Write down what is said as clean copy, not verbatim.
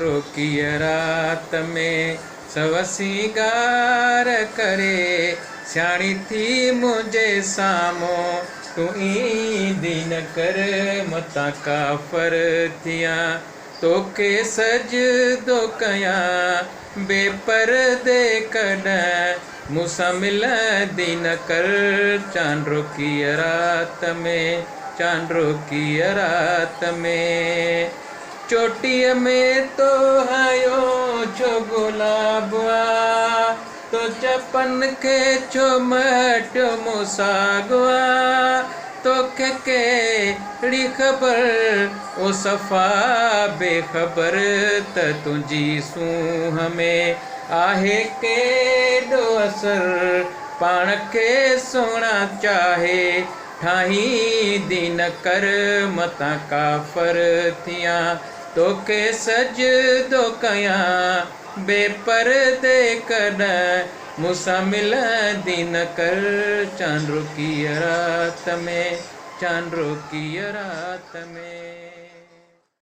चांड्रो की रात में सवसीगार करे स्याणी थी मुझे सामो तू ईंदी न कर मता काफर थिया तोखे सजदो कया बेपर्दे कॾहिं मूंसां मिलंदी न कर चांड्रो की रात में चांड्रो की रात में चोटीअ में तो हयो छो गुलाबा तो चपन के छो मटियो मुसागवा तोखे कहिड़ी ख़बर ओ सफ़ा बेख़बर त तुंहिंजी सूंह में आहे केॾो असर पाण खे सोणा चाहे ठाहींदी न कर मता काफ़र थिया तोखे सजदो कयां बेपर्दे कॾहिं मूंसां मिलंदी न कर चांड्रो की रात में चांड्रो की रात में।